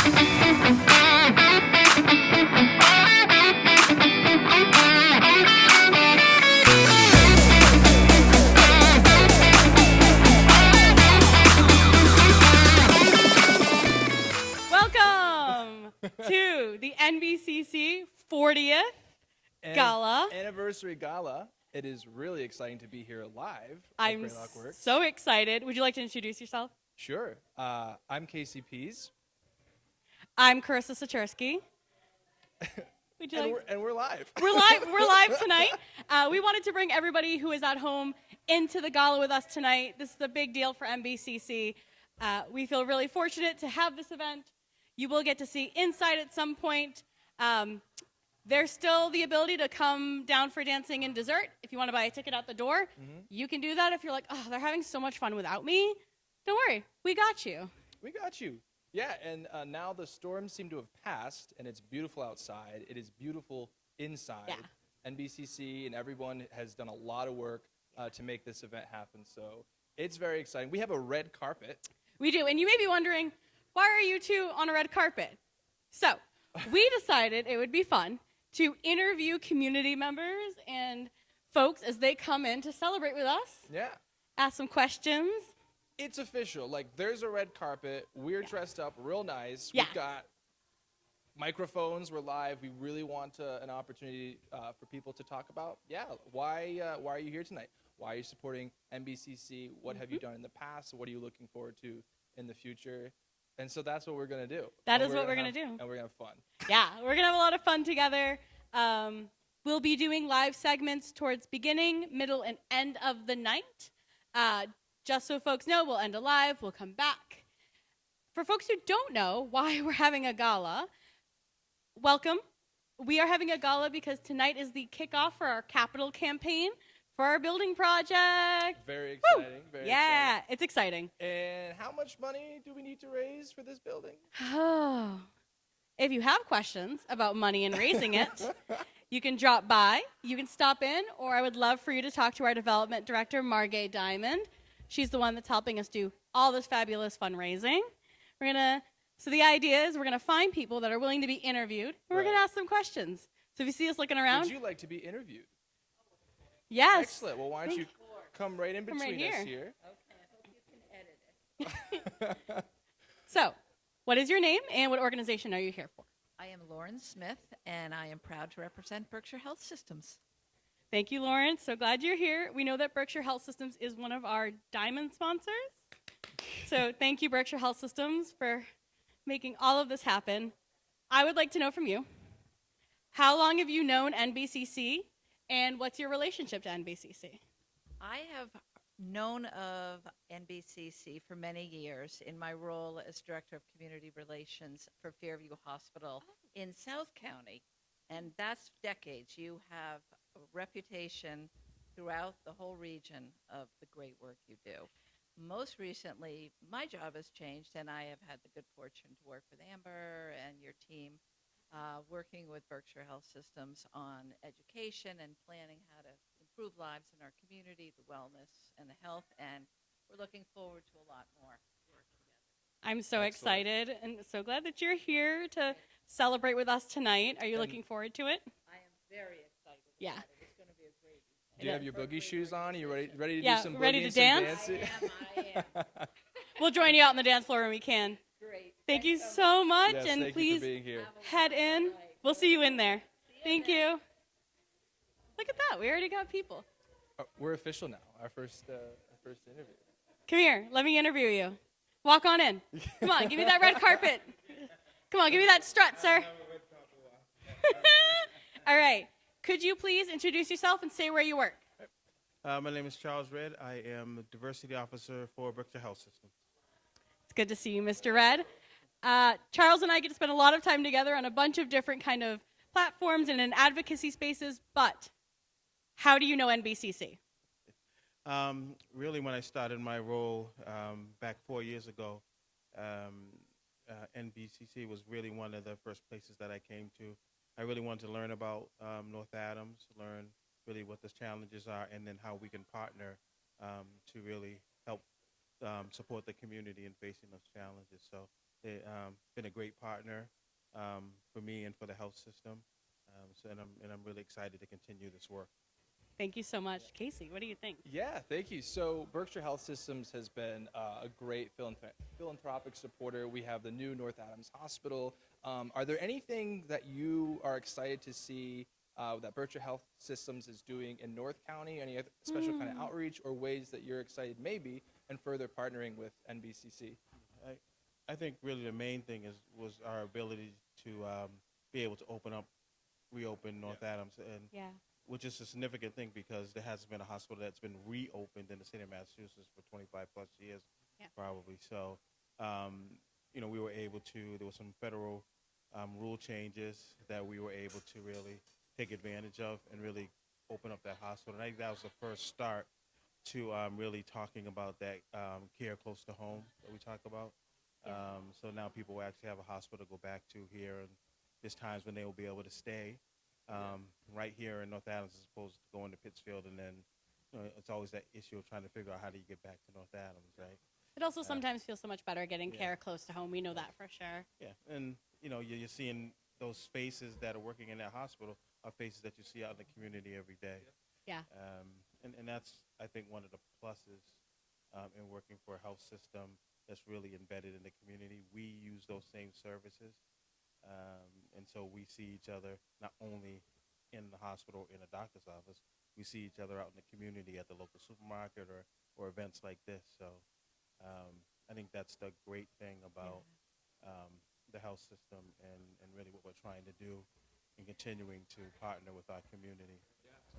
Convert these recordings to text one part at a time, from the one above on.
Welcome to the NBcc 40th Gala. Anniversary Gala. It is really exciting to be here live. I'm so excited. Would you like to introduce yourself? Sure. I'm Casey Pease. I'm Carissa Sachersky. And we're live. We're live tonight. We wanted to bring everybody who is at home into the Gala with us tonight. This is a big deal for NBcc. We feel really fortunate to have this event. You will get to see inside at some point. There's still the ability to come down for dancing and dessert. If you want to buy a ticket out the door, you can do that. If you're like, oh, they're having so much fun without me, don't worry. We got you. We got you. Yeah, and now the storms seem to have passed, and it's beautiful outside. It is beautiful inside. Yeah. NBcc and everyone has done a lot of work to make this event happen, so it's very exciting. We have a red carpet. We do, and you may be wondering, why are you two on a red carpet? So we decided it would be fun to interview community members and folks as they come in to celebrate with us. Yeah. Ask some questions. It's official. Like, there's a red carpet. We're dressed up real nice. Yeah. We've got microphones. We're live. We really want an opportunity for people to talk about, why are you here tonight? Why are you supporting NBcc? What have you done in the past? What are you looking forward to in the future? And so that's what we're going to do. That is what we're going to do. And we're going to have fun. Yeah, we're going to have a lot of fun together. We'll be doing live segments towards beginning, middle, and end of the night. Just so folks know, we'll end alive. We'll come back. For folks who don't know why we're having a gala, welcome. We are having a gala because tonight is the kickoff for our capital campaign for our building project. Very exciting. Woo! Very yeah, exciting. It's exciting. And how much money do we need to raise for this building? Oh, if you have questions about money and raising it, you can drop by, you can stop in, or I would love for you to talk to our development director, Margay Diamond. She's the one that's helping us do all this fabulous fundraising. So the idea is we're gonna find people that are willing to be interviewed, and we're gonna ask them questions. So if you see us looking around. Would you like to be interviewed? Yes. Excellent. Well, why don't you come right in between us here. Okay, I hope you can edit it. So, what is your name and what organization are you here for? I am Lauren Smith, and I am proud to represent Berkshire Health Systems. Thank you, Lauren. So glad you're here. We know that Berkshire Health Systems is one of our diamond sponsors. So thank you, Berkshire Health Systems, for making all of this happen. I would like to know from you, how long have you known NBcc, and what's your relationship to NBcc? I have known of NBcc for many years in my role as Director of Community Relations for Fairview Hospital in South County, and that's decades. You have a reputation throughout the whole region of the great work you do. Most recently, my job has changed, and I have had the good fortune to work with Amber and your team, working with Berkshire Health Systems on education and planning how to improve lives in our community, the wellness and the health, and we're looking forward to a lot more work together. I'm so excited and so glad that you're here to celebrate with us tonight. Are you looking forward to it? I am very excited Yeah. about it. It's going to be a great weekend. Do you have your boogie shoes on? Are you ready to Yeah, do some boogie ready to and some dance? dancing? I am. We'll join you out on the dance floor when we can. Great. Thank you so much, Yes, and thank you please for being here. head in. We'll see you in there. Thank you. Look at that. We already got people. We're official now. Our first interview. Come here. Let me interview you. Walk on in. Come on. Give me that red carpet. Come on. Give me that strut, sir. All right. Could you please introduce yourself and say where you work? My name is Charles Red. I am a diversity officer for Berkshire Health Systems. It's good to see you, Mr. Red. Charles and I get to spend a lot of time together on a bunch of different kind of platforms and in advocacy spaces, but how do you know NBcc? Really, when I started my role back 4 years ago, NBcc was really one of the first places that I came to. I really wanted to learn about North Adams, learn really what the challenges are, and then how we can partner to really help support the community in facing those challenges. So They've been a great partner for me and for the health system. And I'm really excited to continue this work. Thank you so much. Casey, what do you think? Yeah, thank you. So Berkshire Health Systems has been a great philanthropic supporter. We have the new North Adams Hospital. Are there anything that you are excited to see that Berkshire Health Systems is doing in North County? Any other special kind of outreach or ways that you're excited maybe and further partnering with NBcc? I think really the main thing was our ability to be able to reopen North Adams, and Yeah. which is a significant thing because there hasn't been a hospital that's been reopened in the state of Massachusetts for 25 plus years, Yeah. probably. So, we were able to. There were some federal rule changes that we were able to really take advantage of and really open up that hospital. And I think that was the first start to really talking about that care close to home that we talk about. Yeah. So now people will actually have a hospital to go back to here, and there's times when they will be able to stay right here in North Adams as opposed to going to Pittsfield, and then it's always that issue of trying to figure out how do you get back to North Adams, right? It also sometimes feels so much better getting Yeah. care close to home. We know that for sure. Yeah, and you're seeing those faces that are working in that hospital are faces that you see out in the community every day. Yeah. And that's, I think, one of the pluses in working for a health system that's really embedded in the community. We use those same services, and so we see each other not only in the hospital, in a doctor's office, we see each other out in the community at the local supermarket or events like this. So I think that's the great thing about the health system and really what we're trying to do and continuing to partner with our community.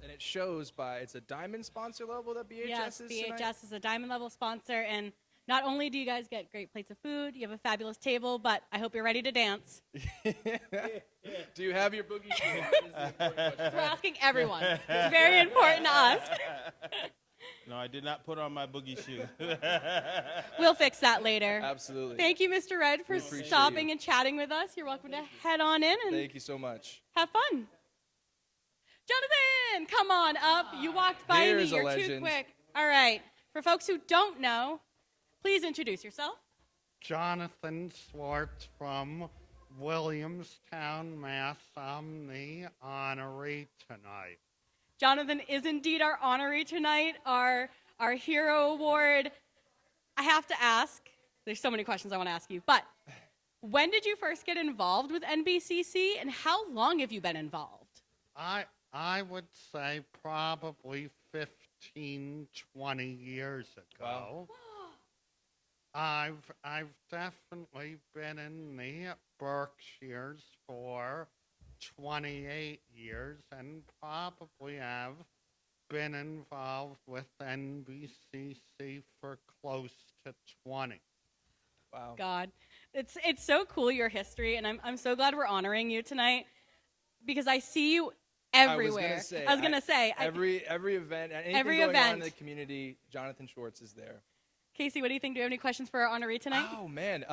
And it shows it's a diamond sponsor level that BHS Yes, is BHS tonight? is a diamond level sponsor, and not only do you guys get great plates of food, you have a fabulous table, but I hope you're ready to dance. Do you have your boogie shoes? That is the important question. We're asking everyone. It's very important to us. No, I did not put on my boogie shoe. We'll fix that later. Absolutely. Thank you, Mr. Red, for appreciate stopping you. and chatting with us. You're welcome to head on in and Thank you so much. have fun. Jonathan, come on up. You walked by Here's a me. You're too legend. quick. All right. For folks who don't know, please introduce yourself. Jonathan Swartz from Williamstown, Mass. I'm the honoree tonight. Jonathan is indeed our honoree tonight, our Hero Award. I have to ask, there's so many questions I want to ask you, but when did you first get involved with NBcc, and how long have you been involved? I would say probably 15, 20 years ago. Wow. I've definitely been in the Berkshires for 28 years and probably have been involved with NBcc for close to 20. Wow. God, it's so cool, your history, and I'm so glad we're honoring you tonight because I see you everywhere. I was gonna say every event, anything Every going on event. in the community, Jonathan Schwartz is there. Casey, what do you think? Do you have any questions for our honoree tonight? Oh man,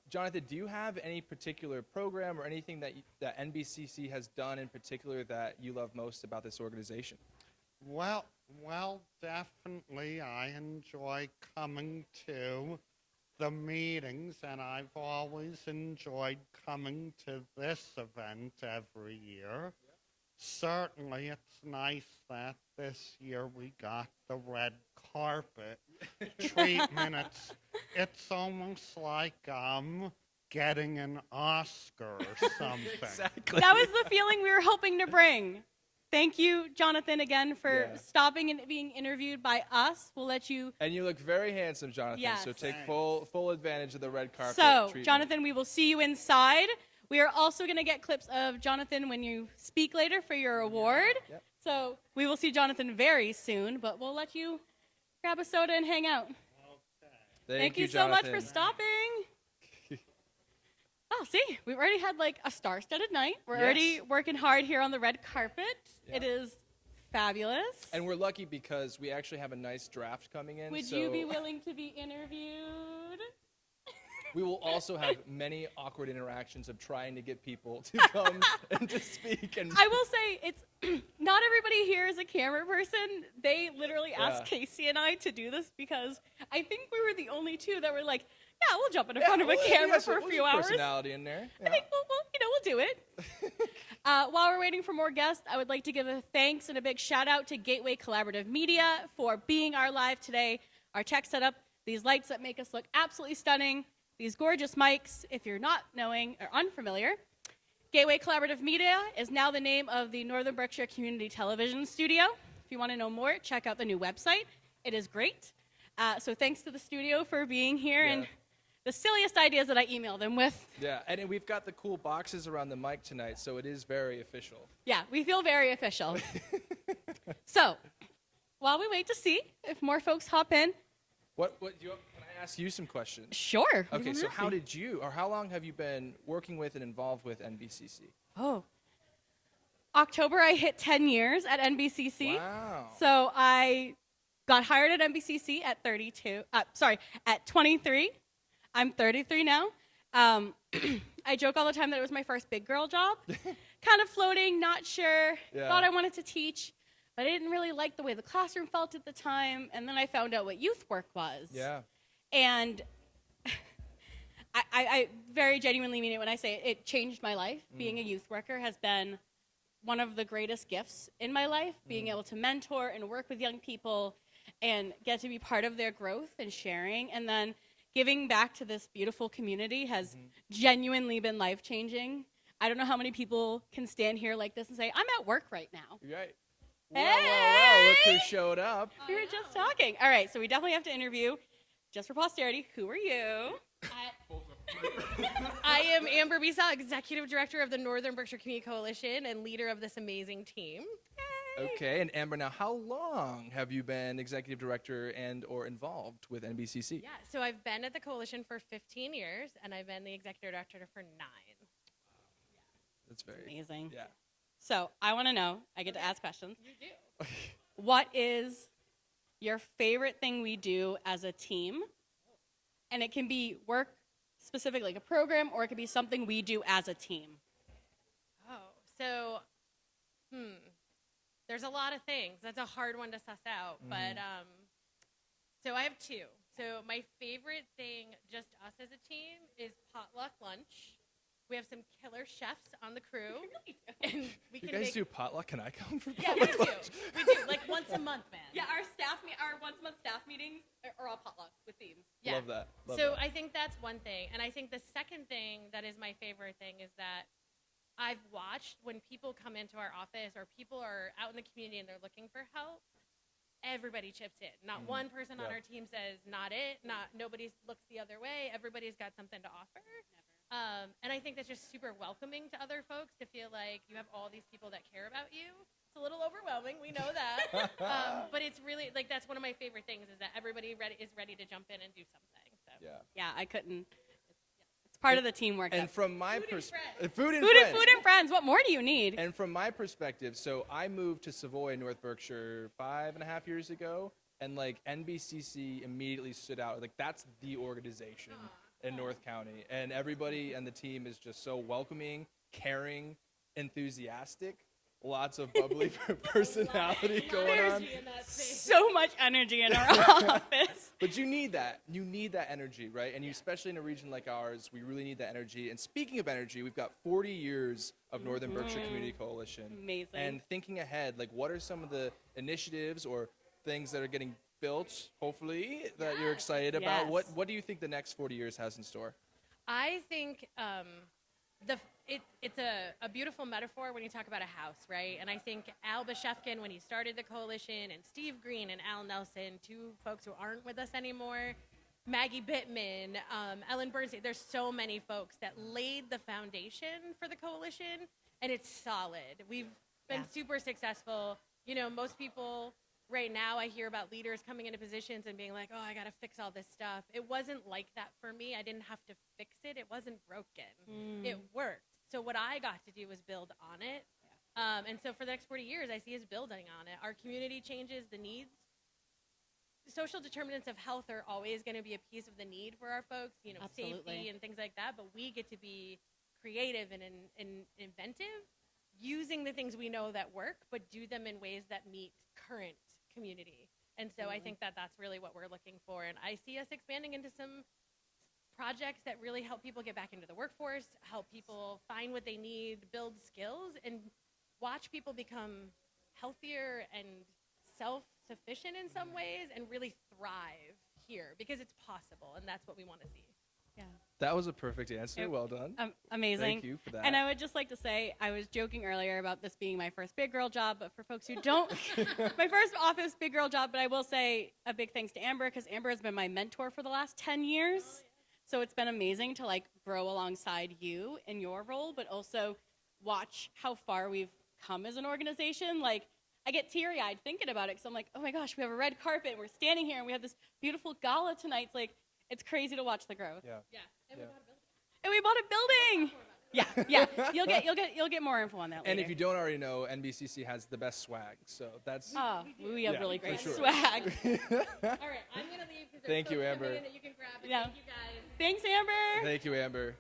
Jonathan, do you have any particular program or anything that NBcc has done in particular that you love most about this organization? Well, definitely I enjoy coming to the meetings, and I've always enjoyed coming to this event every year. Certainly, it's nice that this year we got the red carpet treatment. It's almost like getting an Oscar or something. Exactly. That was the feeling we were hoping to bring. Thank you, Jonathan, again for Yeah. stopping and being interviewed by us. We'll let you. And you look very handsome, Jonathan. Yes. So take Thanks. full advantage of the red carpet So, treatment. Jonathan, we will see you inside. We are also going to get clips of Jonathan when you speak later for your award. Yep. So we will see Jonathan very soon, but we'll let you grab a soda and hang out. Thank you so much for Jonathan. stopping. Oh, see, we've already had like a star-studded night. We're Yes. already working hard here on the red carpet. Yeah. It is fabulous. And we're lucky because we actually have a nice draft coming in. Would so you be willing to be interviewed? We will also have many awkward interactions of trying to get people to come and to speak. And I will say it's not everybody here is a camera person. They literally asked Yeah. Casey and I to do this because I think we were the only two that were like, yeah, we'll jump in Yeah, front of a well, camera yes, for a we'll few use hours. personality in there. I think we'll do it. While we're waiting for more guests, I would like to give a thanks and a big shout out to Gateway Collaborative Media for being our live today. Our tech setup, these lights that make us look absolutely stunning, these gorgeous mics. If you're not knowing or unfamiliar, Gateway Collaborative Media is now the name of the Northern Berkshire Community Television Studio. If you want to know more, check out the new website. It is great. So thanks to the studio for being here Yeah. and the silliest ideas that I emailed them with. Yeah, and then we've got the cool boxes around the mic tonight, so it is very official. Yeah, we feel very official. So, while we wait to see if more folks hop in, Can I ask you some questions? sure. Okay, so how long have you been working with and involved with NBcc? Oh. October, I hit 10 years at NBcC. Wow. So I got hired at NBcC at at 23. I'm 33 now. I joke all the time that it was my first big girl job. Kind of floating, not sure. Yeah. Thought I wanted to teach, but I didn't really like the way the classroom felt at the time. And then I found out what youth work was. Yeah. And I very genuinely mean it when I say it changed my life. Being a youth worker has been one of the greatest gifts in my life, being able to mentor and work with young people and get to be part of their growth and sharing. And then giving back to this beautiful community has genuinely been life-changing. I don't know how many people can stand here like this and say, I'm at work right now. Right. Whoa, look who Hey! showed up. We were just talking. All right, so we definitely have to interview, just for posterity, who are you? I am Amber Bisa, Executive Director of the Northern Berkshire Community Coalition and leader of this amazing team. Okay, and Amber, now how long have you been executive director and or involved with NBcC? Yeah, so I've been at the coalition for 15 years, and I've been the Executive Director for 9. That's very Amazing. Yeah. So I want to know, I get to ask questions. You do. What is your favorite thing we do as a team? And it can be work specific, like a program, or it could be something we do as a team. Oh, so, there's a lot of things. That's a hard one to suss out, but so I have 2. So my favorite thing, just us as a team, is potluck lunch. We have some killer chefs on the crew, and we You can guys make. do potluck? Can I come for Yeah, potluck? we do. We do like once a month, man. Yeah, our once a month staff meetings are all potlucks with themes. Yeah. Love that. Love So that. I think that's one thing. And I think the second thing that is my favorite thing is that I've watched when people come into our office or people are out in the community and they're looking for help, everybody chips in. Not one person on Yeah. our team says, not it. Nobody looks the other way. Everybody's got something to offer. And I think that's just super welcoming to other folks to feel like you have all these people that care about you. It's a little overwhelming. We know that. But it's really, like, that's one of my favorite things is that everybody is ready to jump in and do something. So. Yeah. Yeah, I couldn't. It's part of the teamwork. And from my Food and perspective, friends. Food and friends. What more do you need? And from my perspective, so I moved to Savoy, North Berkshire, 5.5 years ago, and like NBcC immediately stood out. Like that's the organization in North County, and everybody and the team is just so welcoming, caring, enthusiastic. Lots of bubbly personality going on. So much energy in our office. But you need that. You need that energy, right? And you, especially in a region like ours, we really need that energy. And speaking of energy, we've got 40 years of Northern Berkshire Community Coalition. Amazing. And thinking ahead, like what are some of the initiatives or things that are getting built, hopefully, that you're excited about? Yes. What do you think the next 40 years has in store? I think it's a beautiful metaphor when you talk about a house, right? And I think Al Bashefkin, when he started the coalition, and Steve Green and Al Nelson, 2 folks who aren't with us anymore, Maggie Bittman, Ellen Bernstein, there's so many folks that laid the foundation for the coalition, and it's solid. We've been super successful. You know, most people right now, I hear about leaders coming into positions and being like, oh, I got to fix all this stuff. It wasn't like that for me. I didn't have to fix it. It wasn't broken. It worked. So what I got to do was build on it. And so for the next 40 years, I see us building on it. Our community changes, the needs social determinants of health are always going to be a piece of the need for our folks, Absolutely. safety and things like that. But we get to be creative and inventive, using the things we know that work, but do them in ways that meet current community. And so I think that that's really what we're looking for. And I see us expanding into some projects that really help people get back into the workforce, help people find what they need, build skills, and watch people become healthier and self-sufficient in some ways and really thrive here, because it's possible, and that's what we want to see. Yeah. That was a perfect answer. Well done. Amazing. Thank you for that. And I would just like to say, I was joking earlier about this being my first big girl job, but for folks who don't, my first office big girl job, but I will say a big thanks to Amber, because Amber has been my mentor for the last 10 years. So it's been amazing to like grow alongside you in your role, but also watch how far we've come as an organization. Like, I get teary-eyed thinking about it, because I'm like, oh my gosh, we have a red carpet, and we're standing here, and we have this beautiful gala tonight. It's like, it's crazy to watch the growth. Yeah. Yeah, and Yeah. we bought a building. And we bought a building. Yeah. You'll get more info on that later. And if you don't already know, NBcc has the best swag. So that's. Oh, we have Yeah, really for great sure. swag. All right, I'm gonna leave because Thank you, Amber. that you can grab. But Yeah. Thank you guys. Thanks, Amber. Thank you, Amber.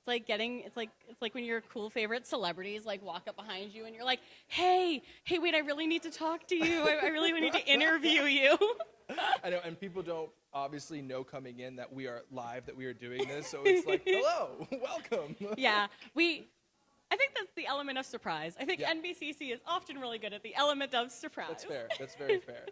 It's like when your cool favorite celebrities like walk up behind you and you're like, hey, wait, I really need to talk to you. I really need to interview you. I know, and people don't obviously know coming in that we are live, that we are doing this. So it's like, hello, welcome. Yeah, I think that's the element of surprise. I think Yeah. NBcc is often really good at the element of surprise. That's fair. That's very fair.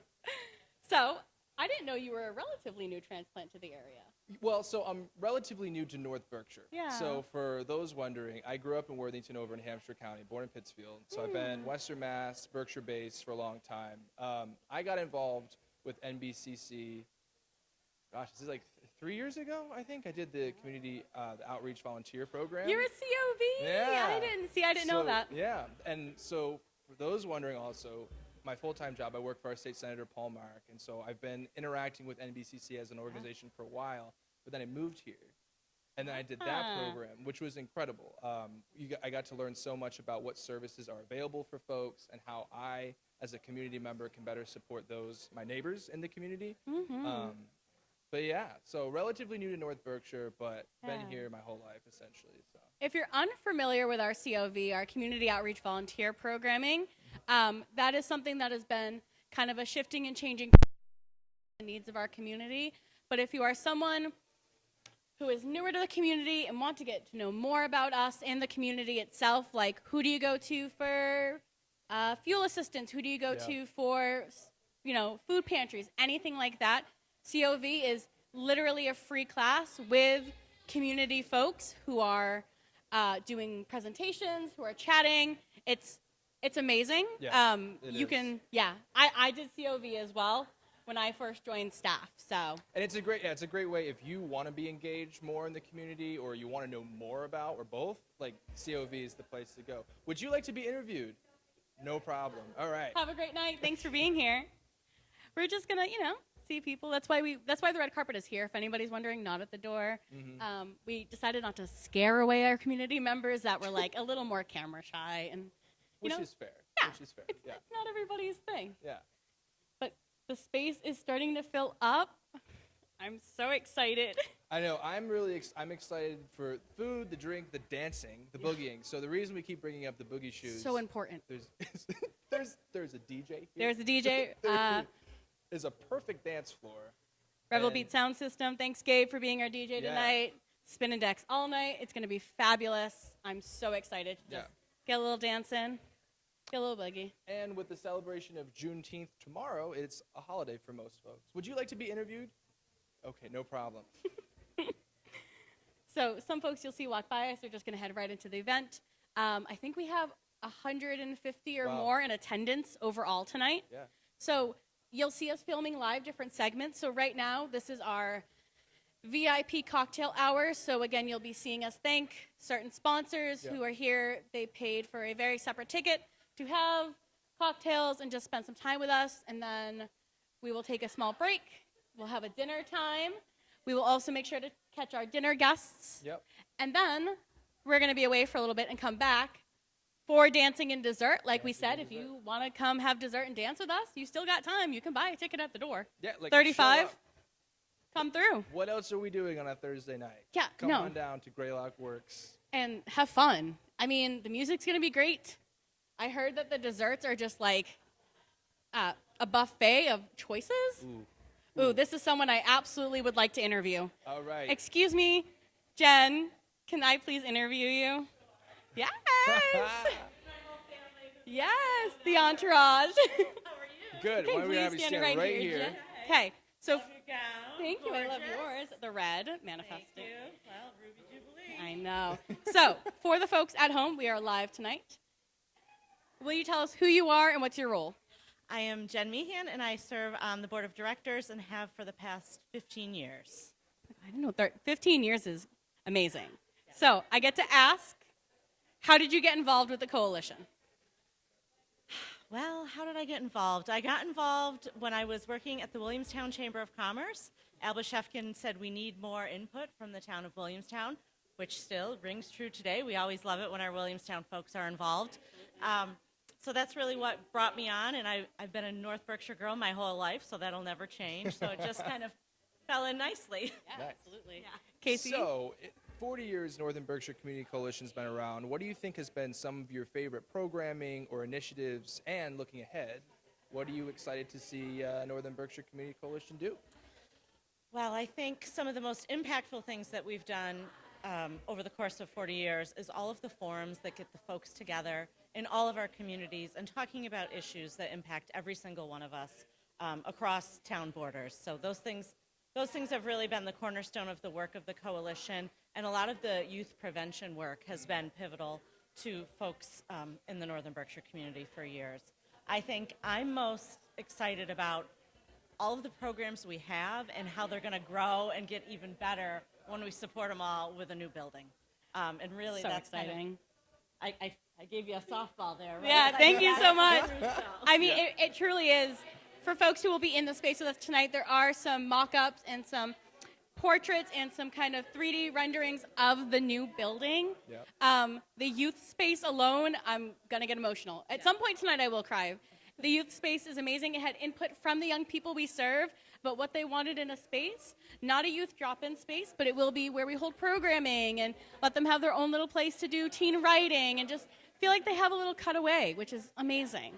So, I didn't know you were a relatively new transplant to the area. Well, so I'm relatively new to North Berkshire. Yeah. So for those wondering, I grew up in Worthington over in Hampshire County, born in Pittsfield. So I've been Western Mass, Berkshire based for a long time. I got involved with NBcc, gosh, this is like 3 years ago, I think. I did the community the outreach volunteer program. You're a COV. Yeah. I didn't know that. Yeah. And so for those wondering also, my full-time job, I work for our state senator, Paul Mark. And so I've been interacting with NBcc as an organization for a while, but then I moved here. And then I did that program, which was incredible. I got to learn so much about what services are available for folks and how I, as a community member, can better support my neighbors in the community. But yeah, so relatively new to North Berkshire, but been Yeah. here my whole life, essentially. So. If you're unfamiliar with our COV, our community outreach volunteer programming, that is something that has been kind of a shifting and changing the needs of our community. But if you are someone who is newer to the community and want to get to know more about us and the community itself, like who do you go to for fuel assistance? Who do you go to for, food pantries? Anything like that. COV is literally a free class with community folks who are doing presentations, who are chatting. It's amazing. Yeah, I did COV as well when I first joined staff. So. And it's a great way if you want to be engaged more in the community or you want to know more about or both, like COV is the place to go. Would you like to be interviewed? No problem. All right. Have a great night. Thanks for being here. We're just gonna, see people. That's why the red carpet is here. If anybody's wondering, not at the door. We decided not to scare away our community members that were like a little more camera shy, and Which is fair. yeah, Which is fair. it's not everybody's thing. Yeah. But the space is starting to fill up. I'm so excited. I know. I'm excited for food, the drink, the dancing, the boogieing. So the reason we keep bringing up the boogie shoes. So important. There's a DJ here. There's a DJ. There is a perfect dance floor. Revel And- Beat Sound System. Thanks, Gabe, for being our DJ Yeah. tonight. Spinning decks all night. It's going to be fabulous. I'm so excited to just get a little dance in, get a little boogie. And with the celebration of Juneteenth tomorrow, it's a holiday for most folks. Would you like to be interviewed? Okay, no problem. So some folks you'll see walk by us are just going to head right into the event. I think we have 150 or Wow. more in attendance overall tonight. Yeah. So you'll see us filming live different segments. So right now, this is our VIP cocktail hour. So again, you'll be seeing us thank certain sponsors who are here. They paid for a very separate ticket to have cocktails and just spend some time with us. And then we will take a small break. We'll have a dinner time. We will also make sure to catch our dinner guests. Yep. And then we're going to be away for a little bit and come back for dancing and dessert. Like we said, if you want to come have dessert and dance with us, you still got time. You can buy a ticket at the door. Yeah, like 35. show up. Come through. What else are we doing on a Thursday night? Yeah, Come no. on down to Greylock Works. And have fun. I mean, the music's going to be great. I heard that the desserts are just like a buffet of choices. Ooh, this is someone I absolutely would like to interview. All right. Excuse me, Jen, can I please interview you? Yes. Yes, the entourage. Good. Okay, Why don't we please have you stand stand right here, here? Jen. Okay, so Love your gown. thank you. I love Gorgeous. yours. The red manifesting. Thank you. Well, Ruby Jubilee. I know. So, for the folks at home, we are live tonight. Will you tell us who you are and what's your role? I am Jen Meehan, and I serve on the board of directors and have for the past 15 years. I don't know. 15 years is amazing. So, I get to ask, how did you get involved with the coalition? Well, how did I get involved? I got involved when I was working at the Williamstown Chamber of Commerce. Alba Shefkin said we need more input from the town of Williamstown, which still rings true today. We always love it when our Williamstown folks are involved. So that's really what brought me on, and I've been a North Berkshire girl my whole life, so that'll never change. So it just kind of fell in nicely. Yeah, Nice. absolutely. Yeah. Casey? So, 40 years Northern Berkshire Community Coalition's been around. What do you think has been some of your favorite programming or initiatives? And looking ahead, what are you excited to see Northern Berkshire Community Coalition do? Well, I think some of the most impactful things that we've done over the course of 40 years is all of the forums that get the folks together in all of our communities and talking about issues that impact every single one of us across town borders. So those things have really been the cornerstone of the work of the coalition, and a lot of the youth prevention work has been pivotal to folks in the Northern Berkshire community for years. I think I'm most excited about all of the programs we have and how they're going to grow and get even better when we support them all with a new building. And really, So that's exciting. Kind of, I gave you a softball there, right? Yeah, thank you so much. So. I mean, it truly is. For folks who will be in the space with us tonight, there are some mock-ups and some portraits and some kind of 3D renderings of the new building. Yep. The youth space alone, I'm going to get emotional. At some point tonight, I will cry. The youth space is amazing. It had input from the young people we serve, but what they wanted in a space, not a youth drop-in space, but it will be where we hold programming and let them have their own little place to do teen writing and just feel like they have a little cutaway, which is amazing.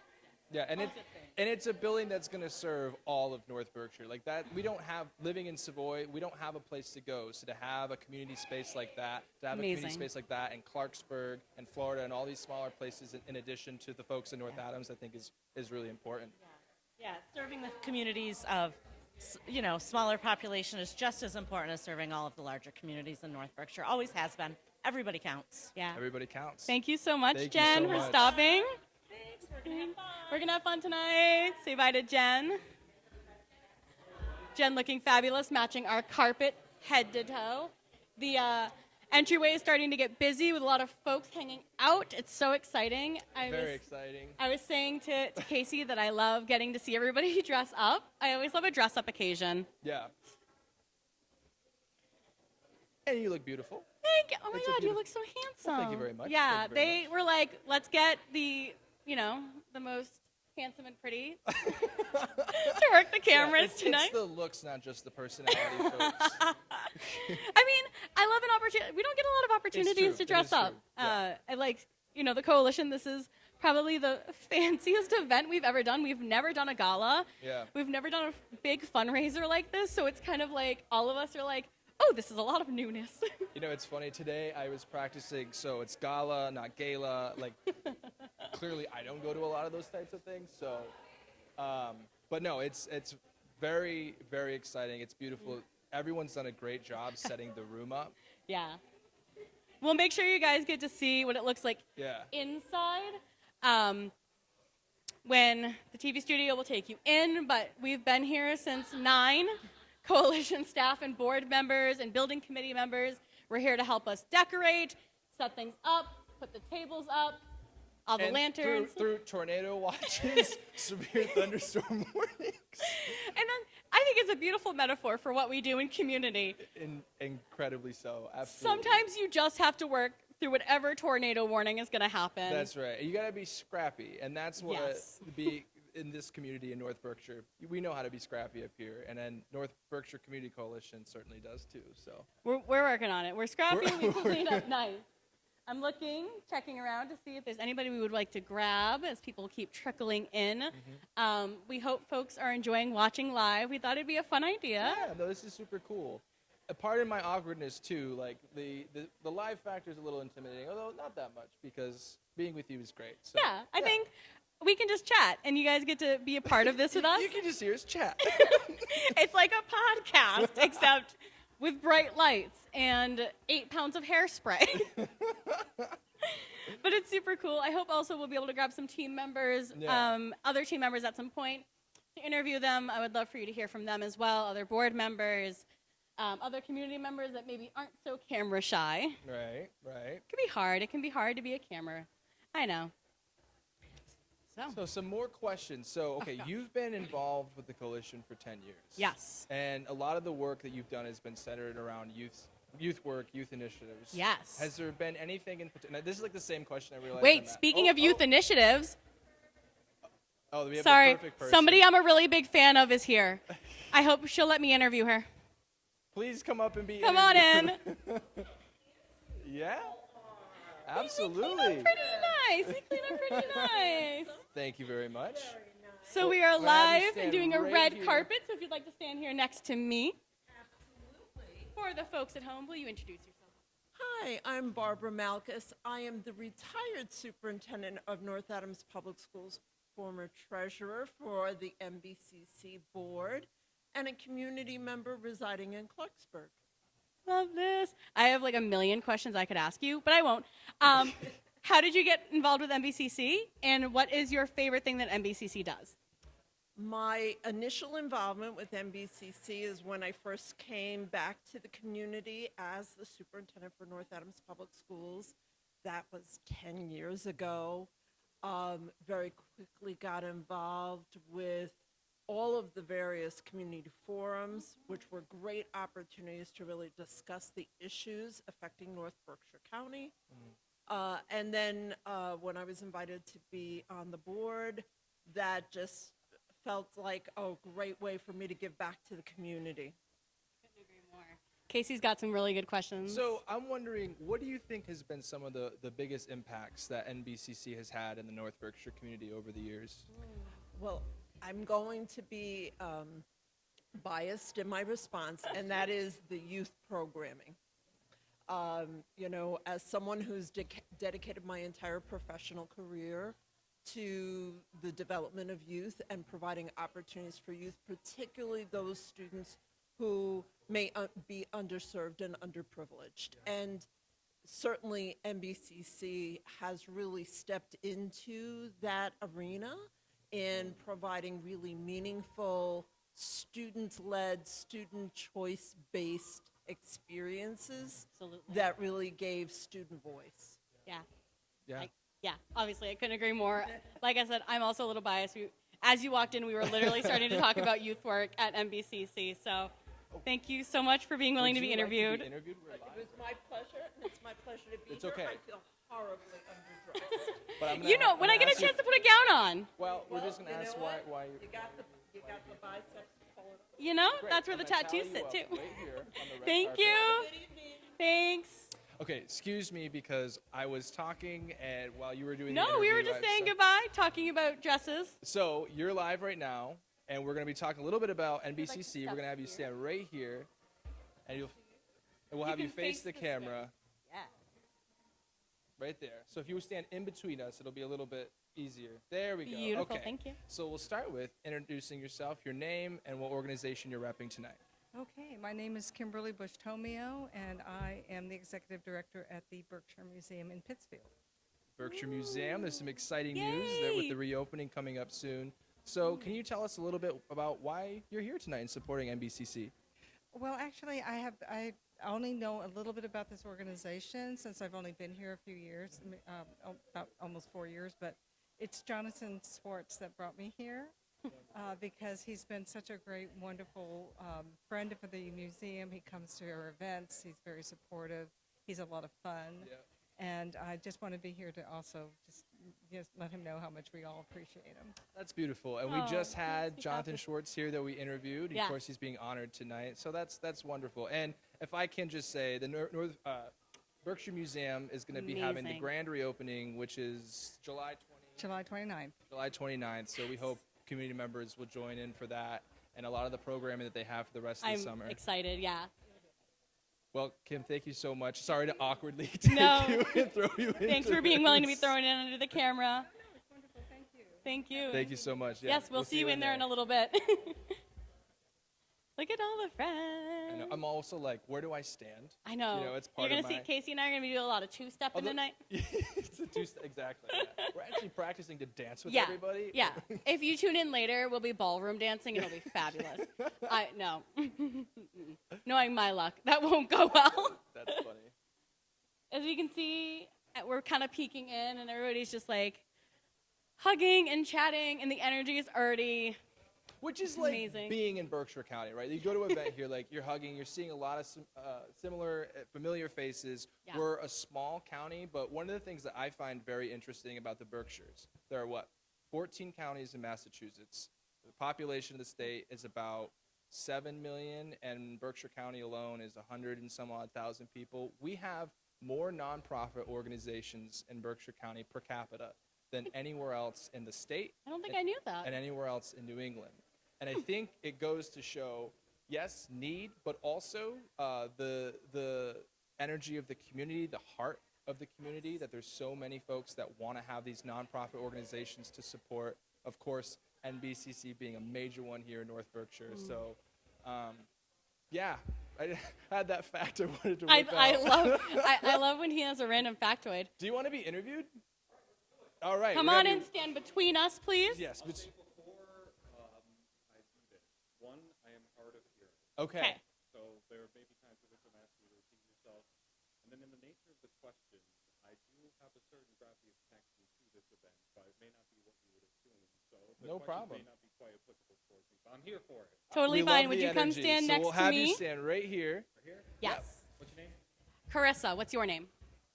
Yeah, and it's a building that's going to serve all of North Berkshire. Like that, we don't have, living in Savoy, we don't have a place to go. So to have a community space like that, to have a community Amazing. space like that in Clarksburg and Florida and all these smaller places in addition to the folks in North Adams, I think is really important. Yeah, serving the communities of, smaller population is just as important as serving all of the larger communities in North Berkshire. Always has been. Everybody counts. Yeah. Everybody counts. Thank you so much, Thank you Jen, so for much. stopping. Thanks. We're gonna have fun. We're going to have fun tonight. Say bye to Jen. Jen looking fabulous, matching our carpet head to toe. The entryway is starting to get busy with a lot of folks hanging out. It's so exciting. Very exciting. I was saying to Casey that I love getting to see everybody dress up. I always love a dress-up occasion. Yeah. And you look beautiful. Thank you. Oh my It's a God, you beautif- look so handsome. Well, thank you very much. Yeah, Thank you very they were like, let's get the most handsome and pretty to work the cameras tonight. It's the looks, not just the personality, folks. I mean, I love an opportunity. We don't get a lot of opportunities true. to It dress is up. true. Yeah. I like, the coalition. This is probably the fanciest event we've ever done. We've never done a gala. Yeah. We've never done a big fundraiser like this. So it's kind of like all of us are like, oh, this is a lot of newness. It's funny. Today I was practicing, so it's Gala, not Gala. Like, clearly I don't go to a lot of those types of things. So, but no, it's very, very exciting. It's beautiful. Everyone's done a great job setting the room up. Yeah. We'll make sure you guys get to see what it looks like Yeah. inside. When the TV studio will take you in, but we've been here since 9. Coalition staff and board members and building committee members were here to help us decorate, set things up, put the tables up, all the And lanterns. through tornado watches, severe thunderstorm warnings. And then I think it's a beautiful metaphor for what we do in community. Incredibly so. Absolutely. Sometimes you just have to work through whatever tornado warning is going to happen. That's right. You got to be scrappy, and that's what Yes. be in this community in North Berkshire. We know how to be scrappy up here, and then North Berkshire Community Coalition certainly does too. So We're working on it. We're scrappy. We clean up nice. I'm looking, checking around to see if there's anybody we would like to grab as people keep trickling in. We hope folks are enjoying watching live. We thought it'd be a fun idea. yeah, no, this is super cool. A part of my awkwardness too, like the live factor is a little intimidating, although not that much because being with you is great. So, Yeah, I think we can just chat, and you guys get to be a part of this with us. you can just hear us chat. It's like a podcast, except with bright lights and 8 pounds of hairspray. But it's super cool. I hope also we'll be able to grab some team members, Yeah. other team members at some point to interview them. I would love for you to hear from them as well, other board members, other community members that maybe aren't so camera shy. Right. It can be hard. It can be hard to be a camera. I know. So some more questions. So, okay, you've been involved with the coalition for 10 years. Yes. And a lot of the work that you've done has been centered around youth work, youth initiatives. Yes. Has there been anything in particular? This is like the same question I realized. Wait, speaking of youth initiatives, we have sorry, the perfect person. somebody I'm a really big fan of is here. I hope she'll let me interview her. Please come up and be Come on in. Yeah? Absolutely. Pretty nice. We clean up pretty nice. Thank you very much. So we are We'll have you live and stand doing a right red here. carpet. So if you'd like to stand here next to me. Absolutely. For the folks at home, will you introduce yourself? Hi, I'm Barbara Malkus. I am the retired superintendent of North Adams Public Schools, former treasurer for the NBcc board, and a community member residing in Clarksburg. Love this. I have like a million questions I could ask you, but I won't. How did you get involved with NBcc, and what is your favorite thing that NBcc does? My initial involvement with NBcc is when I first came back to the community as the superintendent for North Adams Public Schools. That was 10 years ago. Very quickly got involved with all of the various community forums, which were great opportunities to really discuss the issues affecting North Berkshire County. And then when I was invited to be on the board, that just felt like a great way for me to give back to the community. Casey's got some really good questions. So I'm wondering, what do you think has been some of the biggest impacts that NBcc has had in the North Berkshire community over the years? Well, I'm going to be biased in my response, and that is the youth programming. As someone who's dedicated my entire professional career to the development of youth and providing opportunities for youth, particularly those students who may be underserved and underprivileged. And certainly NBcc has really stepped into that arena in providing really meaningful student-led, student choice-based experiences Absolutely. that really gave student voice. Yeah. Yeah. Yeah, obviously, I couldn't agree more. Like I said, I'm also a little biased. As you walked in, we were literally starting to talk about youth work at NBcc. So thank you so much for being willing to Would be you like interviewed. We're live. It was my pleasure, and it's my pleasure to be It's here. okay. I feel horribly underdressed. But I'm You know, I'm when I gonna get a ask you- chance to put a gown on, Well, we're Well, just going to you ask know why what? you... You got the biceps pulling. you know, Great. that's where I'm the gonna towel tattoos you sit up too. Right here on the red Thank carpet. you. Good evening. Thanks. Okay, excuse me because I was talking and while you were doing the No, we were interview, just I- saying so- goodbye, talking about dresses. So you're live right now, and we're going to be talking a little bit about NBcc. to We're step going to have you here. stand right here, and we'll You have you can face face the this way. camera Yeah. right there. So if you would stand in between us, it'll be a little bit easier. There we go. Beautiful, Okay. thank you. So we'll start with introducing yourself, your name, and what organization you're repping tonight. Okay, my name is Kimberly Bush-Tomeo, and I am the executive director at the Berkshire Museum in Pittsfield. Berkshire Museum. There's some exciting news there with Yay! the reopening coming up soon. So can you tell us a little bit about why you're here tonight and supporting NBcc? Well, actually, I only know a little bit about this organization since I've only been here a few years, about almost 4 years, but it's Jonathan Swartz that brought me here. Because he's been such a great, wonderful friend for the museum. He comes to our events. He's very supportive. He's a lot of fun. Yeah. And I just want to be here to also just let him know how much we all appreciate him. That's beautiful. And we Oh, just had makes me Jonathan happy. Schwartz here that we interviewed. Yes. Of course, he's being honored tonight. So that's wonderful. And if I can just say, the Berkshire Museum is going to be having the Amazing. grand reopening, which is July July 29th. 29th. So we hope community members will join in for that and a lot of the programming that they have for the rest of the I'm summer. excited. Yeah. Well, Kim, thank you so much. Sorry to awkwardly take No. you and throw you in. Thanks for being willing to be thrown in under the camera. Thank you. Thank you so much. Yeah, Yes, we'll see you in there in a little bit. Look at all the friends. I know. I'm also like, where do I stand? I know. You know, it's You're part gonna of see my- Casey and I are gonna be doing a lot of two-step in Although- tonight. It's a exactly. Yeah. We're actually practicing to dance with Yeah. everybody. Yeah. If you tune in later, we'll be ballroom dancing and it'll be fabulous. No. Knowing my luck, that won't go well. That's funny. As you can see, we're kind of peeking in and everybody's just like hugging and chatting and the energy is already Which is like amazing. being in Berkshire County, right? You go to an event here, like you're hugging, you're seeing a lot of similar, familiar faces. Yeah. We're a small county, but one of the things that I find very interesting about the Berkshires, there are 14 counties in Massachusetts. The population of the state is about 7 million, and Berkshire County alone is 100 and some odd thousand people. We have more nonprofit organizations in Berkshire County per capita than anywhere else in the state. I don't think I knew that. And anywhere else in New England. And I think it goes to show, yes, need, but also the energy of the community, the heart of the community, that there's so many folks that want to have these nonprofit organizations to support. Of course, NBcc being a major one here in North Berkshire. So, yeah, I had that fact I wanted to whip out. I love when he has a random factoid. Do you want to be interviewed? All right. Come we have on you- and stand between us, please. Yes. Before I do this, one, I am hard of hearing. Okay. So there may be times in which I'm asking you to repeat yourself. And then in the nature of the question, I do have a certain gravity of connection to this event, but it may not be what you would assume. So the No question problem. may not be quite applicable towards me, but I'm here for it. Totally We fine. love Would the you come energy. stand so next we'll to have me? you stand right here. Right here? Yes. What's your name? Carissa, what's your name?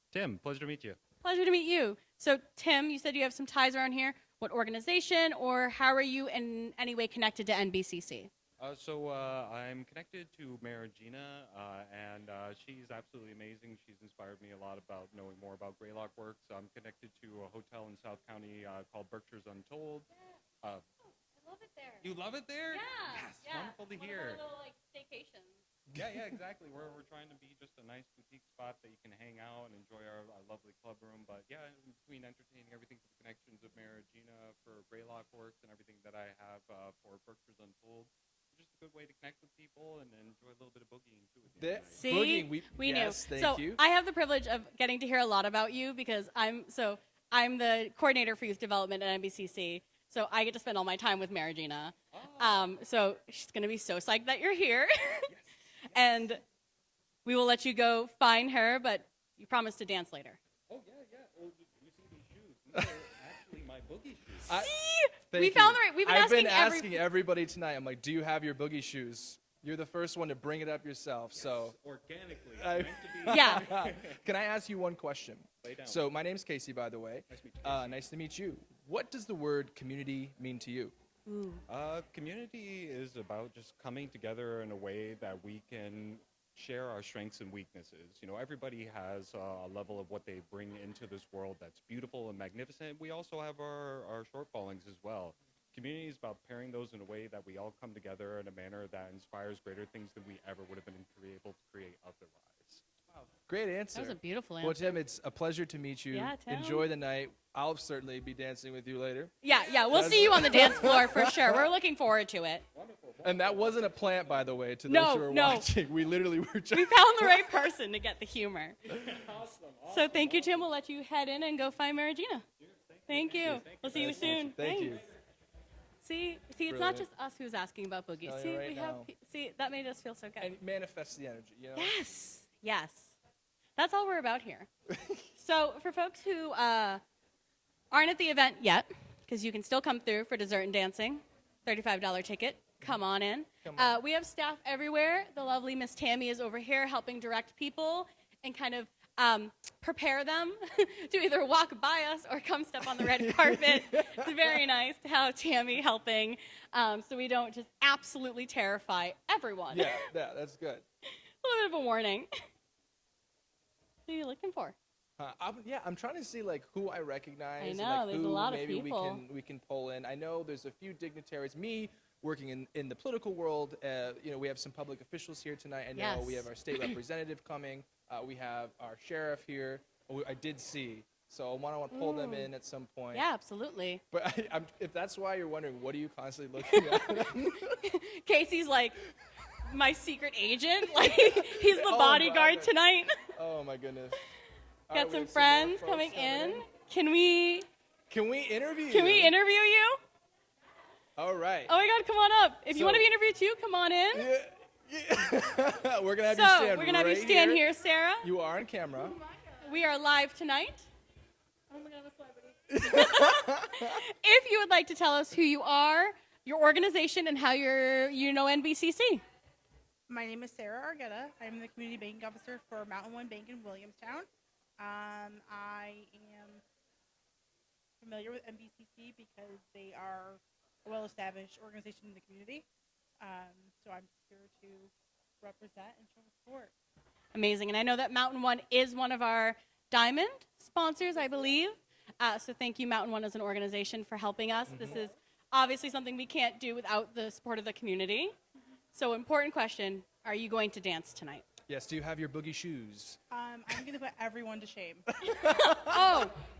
Tim. Pleasure to meet you. Pleasure to meet you. So, Tim, you said you have some ties around here. What organization or how are you in any way connected to NBcc? So I'm connected to Mayor Gina, and she's absolutely amazing. She's inspired me a lot about knowing more about Greylock Works. I'm connected to a hotel in South County called Berkshire's Untold. I love it there. You love it there? Yeah. Yes, wonderful to hear. One of our little, like, staycations. Yeah, exactly. We're trying to be just a nice boutique spot that you can hang out and enjoy our lovely club room. But yeah, in between entertaining everything for the connections of Mayor Gina for Greylock Works and everything that I have for Berkshire's Untold, it's just a good way to connect with people and enjoy a little bit of boogieing too with you. See, Boogieing, we yes, knew. Thank So you. I have the privilege of getting to hear a lot about you because I'm the coordinator for youth development at NBcc. So I get to spend all my time with Mara Gina. So she's going to be so psyched that you're here. And we will let you go find her, but you promise to dance later. Oh, yeah. Oh, you see these shoes? These are actually my boogie shoes. Thank We you. found the right. We've been I've been asking asking everybody tonight. I'm like, do you have your boogie shoes? You're the first one to bring it up yourself. So, Organically. It's I- meant to be. Yeah. can I ask you one question? Lay down. So, my name's Casey, by the way. Nice to meet you, Nice to meet you. What does the word community mean to you? Community is about just coming together in a way that we can share our strengths and weaknesses. You know, everybody has a level of what they bring into this world that's beautiful and magnificent. We also have our shortfallings as well. Community is about pairing those in a way that we all come together in a manner that inspires greater things than we ever would have been able to create otherwise. Great answer. That was a beautiful Well, answer. Tim, it's a pleasure to meet you. Yeah, Tim. Enjoy the night. I'll certainly be dancing with you later. Yeah. We'll see you on the dance floor for sure. We're looking forward to it. And that wasn't a plant, by the way, to No, those who are no. watching. We literally were just. We found the right person to get the humor. So thank you, Tim. We'll let you head in and go find Mara Gina. Thank you. We'll see you soon. Thank you. Thanks. See, it's Brilliant. not just us who's asking about boogies. Telling See, you right we now. have. See, that made us feel so good. And it manifests the energy, you know? Yes. That's all we're about here. So for folks who aren't at the event yet, because you can still come through for dessert and dancing, $35 ticket. Come on in. Come on. We have staff everywhere. The lovely Miss Tammy is over here helping direct people and kind of prepare them to either walk by us or come step on the red carpet. It's very nice to have Tammy helping, so we don't just absolutely terrify everyone. Yeah, that's good. A little bit of a warning. What are you looking for? I'm trying to see like who I recognize. I and, know, like, there's a who lot of maybe people. we can pull in. I know there's a few dignitaries. Me working in the political world, we have some public officials here tonight. I know we Yes. have our state representative coming. We have our sheriff here. I did see. So I want to pull them in at some point. Yeah, absolutely. But if that's why you're wondering, what are you constantly looking at? Casey's like my secret agent. Like he's the Oh, bodyguard brother. tonight. Oh my goodness. All Got right, we some have more friends folks coming in. in. Can we interview interview you? All right. Oh my God, come on up. If you So- want to be interviewed too, come on in. Yeah. We're gonna have you So stand. we're gonna have you right stand here, Sarah. You are on camera. We are live tonight. Oh my God, I'm a celebrity. If you would like to tell us who you are, your organization, and how you know NBCC. My name is Sarah Argetta. I'm the community banking officer for Mountain One Bank in Williamstown. I am familiar with NBCC because they are a well-established organization in the community. So I'm here to represent and show support. Amazing. And I know that Mountain One is one of our diamond sponsors, I believe. So thank you, Mountain One, as an organization, for helping us. This is obviously something we can't do without the support of the community. So important question, are you going to dance tonight? Yes. Do you have your boogie shoes? I'm going to put everyone to shame.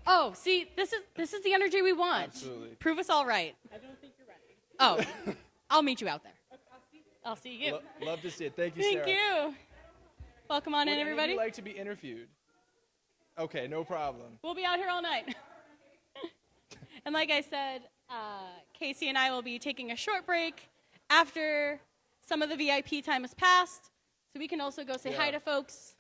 Oh, see, this is the energy we want. Absolutely. Prove us all right. I don't think you're ready. Oh, I'll meet you out there. I'll see you. Love to see it. Thank you, Thank Sarah. you. Welcome on Would in, any of everybody. you like to be interviewed? Okay, no problem. We'll be out here all night. And like I said, Casey and I will be taking a short break after some of the VIP time has passed, so we can also go say hi Yeah. to folks.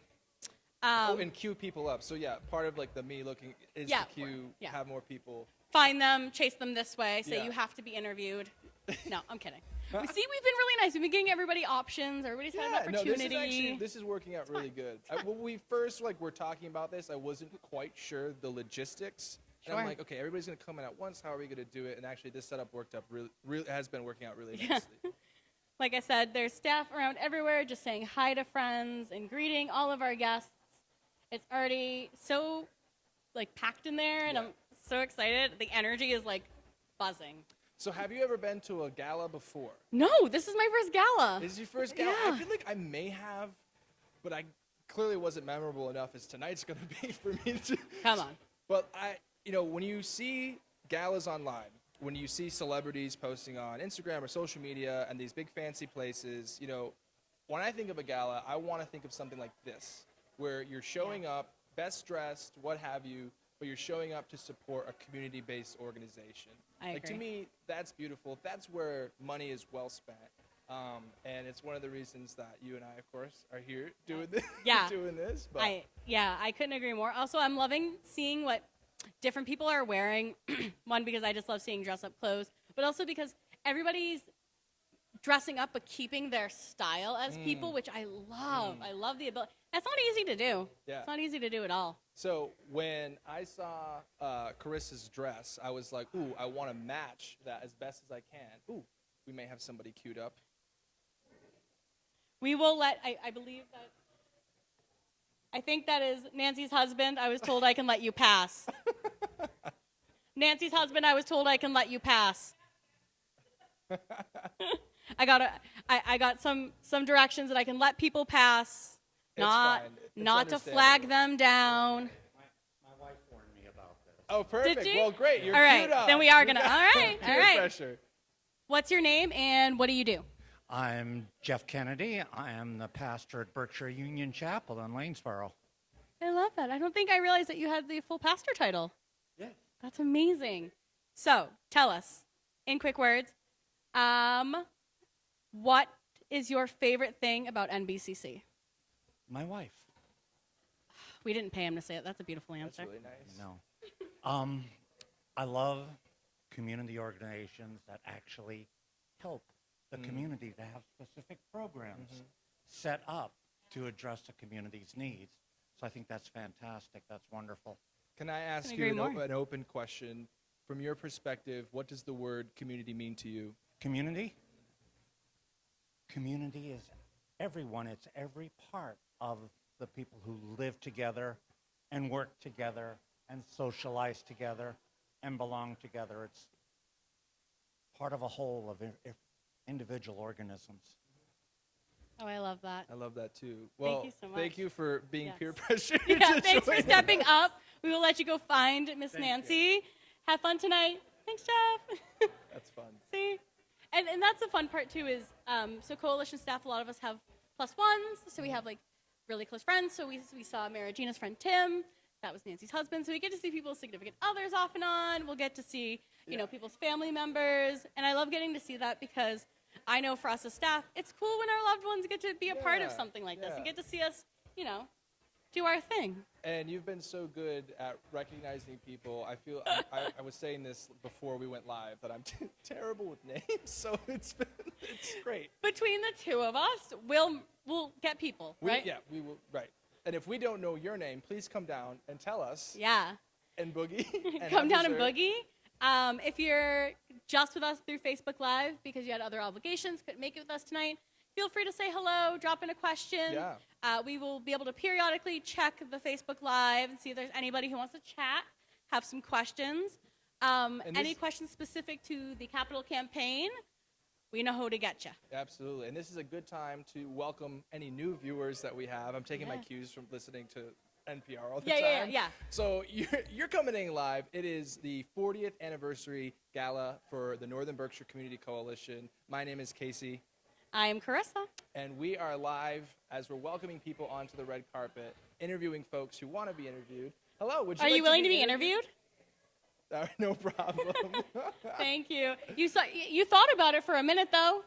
And queue people up. So yeah, part of like the me looking is Yeah, to queue, yeah. have more people. Find them, chase them this way, say Yeah. you have to be interviewed. No, I'm kidding. See, we've been really nice. We've been giving everybody options. Everybody's had an no, opportunity. this is working out really good. fine. When we first were talking about this, I wasn't quite sure the logistics. And I'm Sure. like, okay, everybody's gonna come in at once. How are we gonna do it? And actually, this setup worked up really has been working out really Yeah. nicely. Like I said, there's staff around everywhere just saying hi to friends and greeting all of our guests. It's already so packed in there, and Yeah. I'm so excited. The energy is buzzing. So have you ever been to a gala before? No, this is my first gala. This is your first gala? I Yeah. feel like I may have, but I clearly wasn't memorable enough as tonight's going to be for me to. Come on. But when you see galas online, when you see celebrities posting on Instagram or social media and these big fancy places, when I think of a gala, I want to think of something like this, where you're showing up, best dressed, what have you, but you're showing up to support a community-based organization. I To agree. me, that's beautiful. That's where money is well spent. And it's one of the reasons that you and I, of course, are here doing this. Yeah. doing this. But I couldn't agree more. Also, I'm loving seeing what different people are wearing. One, because I just love seeing dress up clothes, but also because everybody's dressing up but keeping their style as people, which I love. I love the ability. That's not easy to do. Yeah. It's not easy to do at all. So when I saw Carissa's dress, I was like, ooh, I want to match that as best as I can. Ooh, we may have somebody queued up. We will let, I believe that, I think that is Nancy's husband. I was told I can let you pass. Nancy's husband, I was told I can let you pass. I got some directions that I can let people pass, It's not fine. It's not to flag understandable. them down. My wife warned me about this. Oh, perfect. Did you? Well, great. You're All right, queued up. then we are You gonna- got all right, peer all right. pressure. What's your name and what do you do? I'm Jeff Kennedy. I am the pastor at Berkshire Union Chapel in Lanesboro. I love that. I don't think I realized that you had the full pastor title. Yeah. That's amazing. So, tell us, in quick words, what is your favorite thing about NBCC? My wife. We didn't pay him to say it. That's a beautiful answer. That's really nice. No. I love community organizations that actually help the community to have specific programs set up to address the community's needs. So I think that's fantastic. That's wonderful. Can I ask agree you more. an open question? From your perspective, what does the word community mean to you? Community? Community is everyone. It's every part of the people who live together and work together and socialize together and belong together. It's part of a whole of individual organisms. Oh, I love that. I love that too. Thank Well, you so thank much. you for being Yes. peer pressured. Yeah, to thanks for join. stepping up. We will let you go find Miss Nancy. Have fun tonight. Thanks, Jeff. That's fun. See? And that's the fun part, too, is so coalition staff, a lot of us have +1s, so we have, like, really close friends. So we saw Mara Gina's friend, Tim. That was Nancy's husband. So we get to see people's significant others off and on. We'll get to see, you know, people's family members. And I love getting to see that because I know for us as staff, it's cool when our loved ones get to be a part of Yeah, something like this and yeah. get to see us, you know, do our thing. And you've been so good at recognizing people. I feel I was saying this before we went live that I'm terrible with names, so it's great. Between the two of us, we'll get people, right? Yeah, we will. Right. And if we don't know your name, please come down and tell us. Yeah. And boogie. And Come have down and dessert. boogie. If you're just with us through Facebook Live because you had other obligations, couldn't make it with us tonight, feel free to say hello, drop in a question. Yeah. We will be able to periodically check the Facebook Live and see if there's anybody who wants to chat, have some questions. Any questions specific to the capital campaign, we know who to get you. Absolutely. And this is a good time to welcome any new viewers that we have. I'm taking my cues from listening to NPR all the time. Yeah. So you're coming in live. It is the 40th anniversary gala for the Northern Berkshire Community Coalition. My name is Casey. I am Carissa. And we are live as we're welcoming people onto the red carpet, interviewing folks who want to be interviewed. Hello, would you Are like you willing to be interviewed? No problem. Thank you. You thought about it for a minute, though.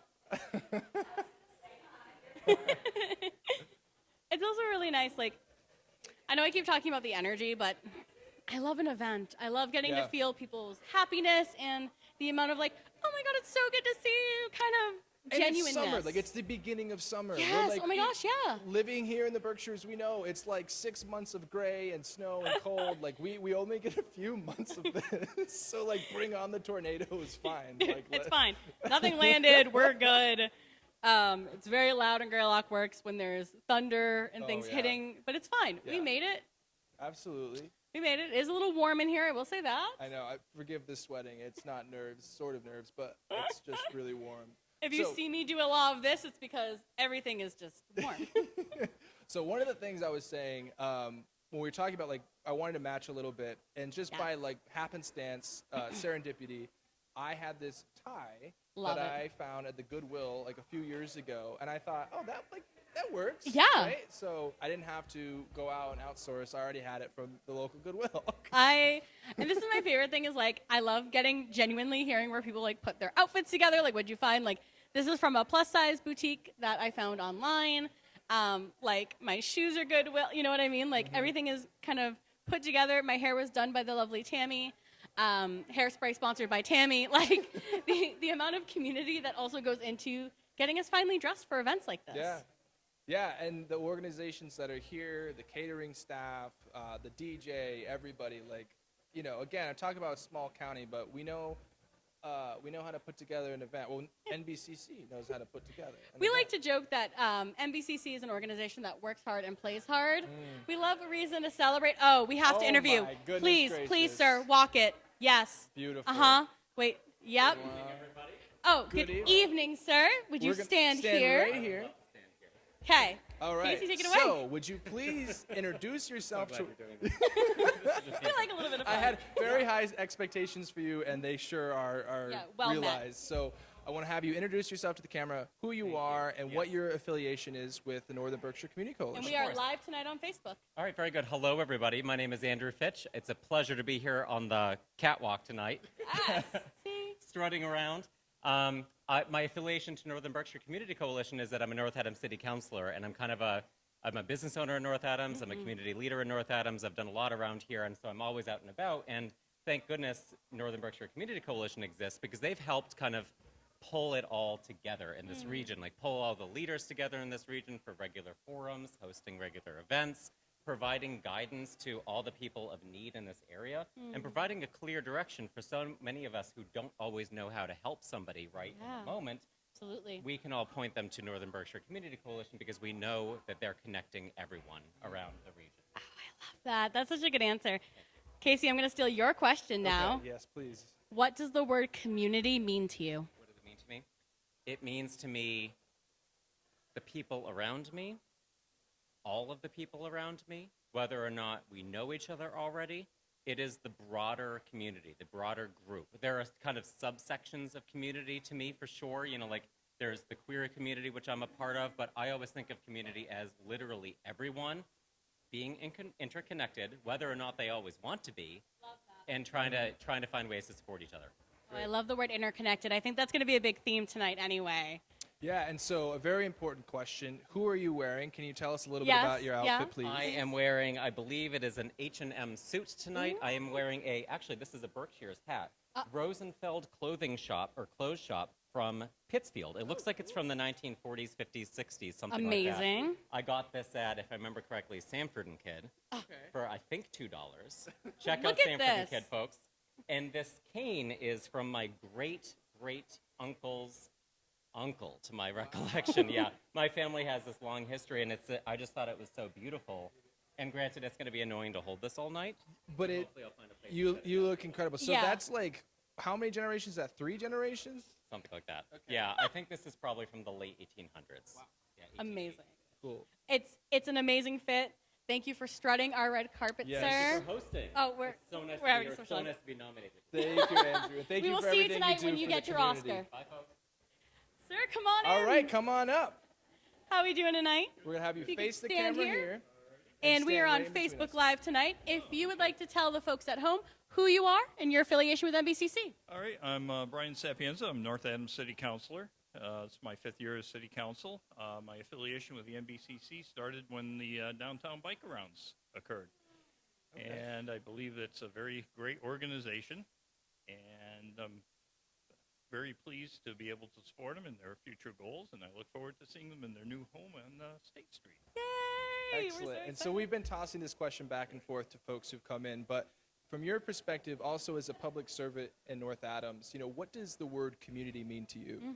It's also really nice. Like, I know I keep talking about the energy, but I love an event. I love getting to feel people's happiness and the amount of like, oh my God, it's so good to see you, kind of And genuineness. it's summer. Like, it's the beginning of summer. Yes. We're like, Oh my gosh. Yeah. living here in the Berkshires, we know it's like 6 months of gray and snow and cold. Like, we only get a few months of this. So, like, bring on the tornado is fine. Like, It's fine. Nothing landed. We're good. It's very loud in Greylock Works when there's thunder and things yeah. hitting, but it's fine. We Yeah. made it. Absolutely. We made it. It is a little warm in here. I will say that. I know. I forgive the sweating. It's not nerves, sort of nerves, but it's just really warm. If you So- see me do a lot of this, it's because everything is just warm. So one of the things I was saying when we were talking about, like, I wanted to match a little bit, and just by like happenstance, serendipity, I had this tie Love that it. I found at the Goodwill like a few years ago, and I thought, oh, that works. Yeah. Right? So I didn't have to go out and outsource. I already had it from the local Goodwill. And this is my favorite thing is like, I love genuinely hearing where people like put their outfits together. Like, what'd you find? Like, this is from a plus size boutique that I found online. Like, my shoes are Goodwill. You know what I mean? Like, everything is kind of put together. My hair was done by the lovely Tammy. Hairspray sponsored by Tammy. Like, the amount of community that also goes into getting us finally dressed for events like this. Yeah. Yeah, and the organizations that are here, the catering staff, the DJ, everybody, like, you know, again, I'm talking about a small county, but we know how to put together an event. Well, NBcc knows how to put together an We event. like to joke that NBcc is an organization that works hard and plays hard. We love a reason to celebrate. Oh, we have to Oh interview. my goodness Please, gracious. sir, walk it. Yes. Beautiful. Wait. Yep. Oh, Good good evening. evening, sir. Would you We're gonna stand stand here? right here. Okay. All right. Casey, take it away. So, would you please introduce yourself to... I like a little bit of I fun. had very high expectations for you, and they sure are Yeah, well met. realized. So I want to have you introduce yourself to the camera, who you are, and what your affiliation is with the Northern Berkshire Community Coalition. And we are live tonight on Facebook. All right, very good. Hello, everybody. My name is Andrew Fitch. It's a pleasure to be here on the catwalk tonight, Yes. See? strutting around. My affiliation to Northern Berkshire Community Coalition is that I'm a North Adams City Councilor, and I'm a business owner in North Adams. I'm a community leader in North Adams. I've done a lot around here, and so I'm always out and about. And thank goodness Northern Berkshire Community Coalition exists because they've helped kind of pull it all together in this region, like pull all the leaders together in this region for regular forums, hosting regular events, providing guidance to all the people of need in this area, and providing a clear direction for so many of us who don't always know how to help somebody right in the moment. Absolutely. We can all point them to Northern Berkshire Community Coalition because we know that they're connecting everyone around the region. That's such a good answer. Casey, I'm going to steal your question now. Okay, yes, please. What does the word community mean to you? What does it mean to me? It means to me the people around me, all of the people around me, whether or not we know each other already. It is the broader community, the broader group. There are kind of subsections of community to me, for sure. You know, like there's the queer community, which I'm a part of, but I always think of community as literally everyone being interconnected, whether or not they always want to be, and trying to find ways to support each other. Oh, I love the word interconnected. I think that's going to be a big theme tonight anyway. Yeah, and so a very important question. Who are you wearing? Can you tell us a little bit about your outfit, please? I am wearing, I believe it is an H&M suit tonight. I am wearing actually this is a Berkshire's hat. Rosenfeld clothing shop, or clothes shop from Pittsfield. It looks like it's from the 1940s, 50s, 60s, something like that. Amazing. I got this at, if I remember correctly, Sanford & Kid for, I think, $2. Check out Sanford & Kid, folks. And this cane is from my great-great-uncle's uncle, to my recollection. Yeah, my family has this long history, and I just thought it was so beautiful. And granted, it's going to be annoying to hold this all night. But hopefully I'll find a place you look incredible. So Yeah. that's like, how many generations is that? 3 generations? Something like that. Yeah, I think this is probably from the late 1800s. Wow. Yeah, Amazing. Cool. It's an amazing fit. Thank you for strutting our red carpet, Yes. sir. Thank you for hosting. Oh, It's so nice, we're having so much so fun. nice to be nominated. Thank you, Andrew. Thank We you will for see you everything tonight do when you for get the your community. Oscar. Bye, folks. Sir, come on in. All right, come on up. How are we doing tonight? We're going to have you You can face the stand camera here. here. And we stand are on right in between Facebook us. Live tonight. If you would like to tell the folks at home who you are and your affiliation with NBcc. All right, I'm Brian Sapienza. I'm North Adams City Councilor. It's my 5th year as City Council. My affiliation with the NBcc started when the downtown bike rounds occurred. Okay. And I believe it's a very great organization, and I'm very pleased to be able to support them in their future goals, and I look forward to seeing them in their new home on State Street. Yay! Excellent. And so we've been tossing this question back and forth to folks who've come in, but from your perspective, also as a public servant in North Adams, you know, what does the word community mean to you?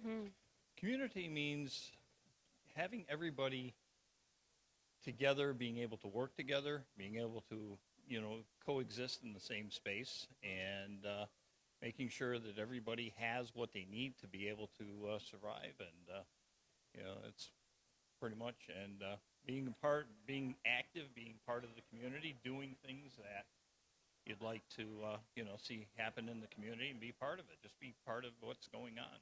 Community means having everybody together, being able to work together, being able to, you know, coexist in the same space, and making sure that everybody has what they need to be able to survive. And, you know, it's pretty much, and being active, being part of the community, doing things that you'd like to, you know, see happen in the community and be part of it. Just be part of what's going on.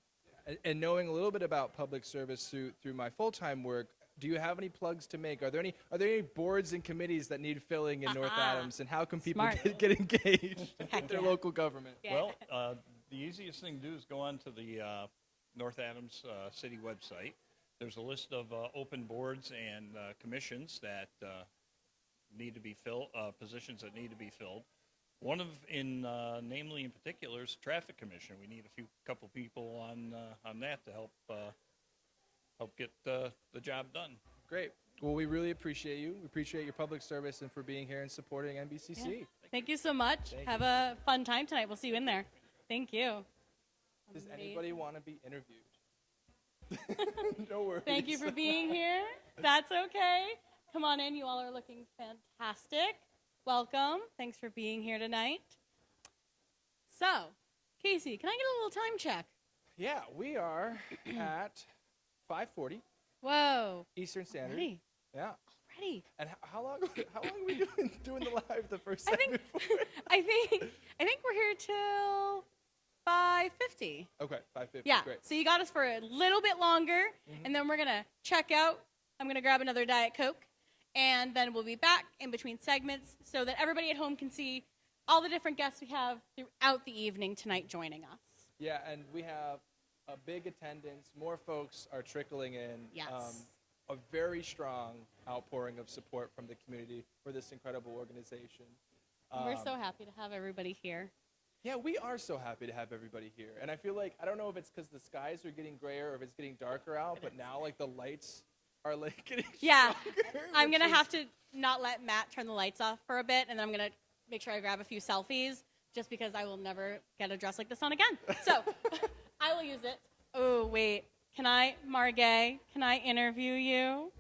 And knowing a little bit about public service through my full-time work, do you have any plugs to make? Are there any boards and committees that need filling in North Adams, and how can people get engaged with their local government? Yeah. Well, the easiest thing to do is go on to the North Adams City website. There's a list of open boards and commissions that need to be filled, positions that need to be filled. One of, namely in particular, is Traffic Commission. We need a couple people on that to help get the job done. Great. Well, we really appreciate you. We appreciate your public service and for being here and supporting NBcc. Yeah. Thank you so much. Have a fun time tonight. We'll see you in there. Thank you. Does anybody want to be interviewed? No worries. Thank you for being here. That's okay. Come on in. You all are looking fantastic. Welcome. Thanks for being here tonight. So, Casey, can I get a little time check? Yeah, we are at 5:40 Whoa. Eastern Standard. Already? Yeah. Already? And how long are we doing the live the first I segment think for? I think we're here till 5:50. Okay, 5:50. Yeah. Great. So you got us for a little bit longer, and then we're gonna check out. I'm gonna grab another Diet Coke, and then we'll be back in between segments so that everybody at home can see all the different guests we have throughout the evening tonight joining us. Yeah, and we have a big attendance. More folks are trickling in. Yes. A very strong outpouring of support from the community for this incredible organization. We're so happy to have everybody here. Yeah, we are so happy to have everybody here. And I feel like, I don't know if it's because the skies are getting grayer or if it's getting darker out, but now like the lights are like getting Yeah, stronger, I'm which gonna is- have to not let Matt turn the lights off for a bit, and then I'm gonna make sure I grab a few selfies, just because I will never get a dress like this on again. So I will use it. Oh wait, can I, Margay? Can I interview you?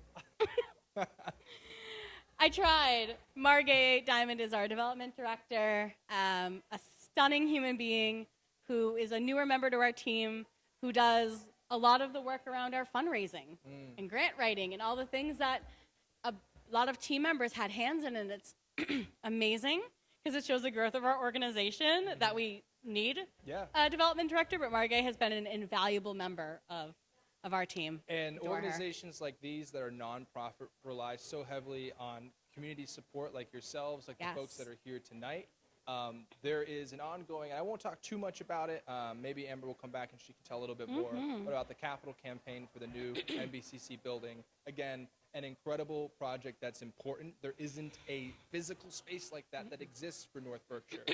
I tried. Margay Diamond is our development director, a stunning human being who is a newer member to our team, who does a lot of the work around our fundraising and grant writing and all the things that a lot of team members had hands in, and it's amazing because it shows the growth of our organization that we need Yeah. a development director, but Margay has been an invaluable member of our team. And Adore her. organizations like these that are nonprofit rely so heavily on community support, like yourselves, like the folks Yes. that are here tonight. There is an ongoing, and I won't talk too much about it. Maybe Amber will come back and she can tell a little bit more about the capital campaign for the new NBcc building. Again, an incredible project that's important. There isn't a physical space like that that exists for North Berkshire.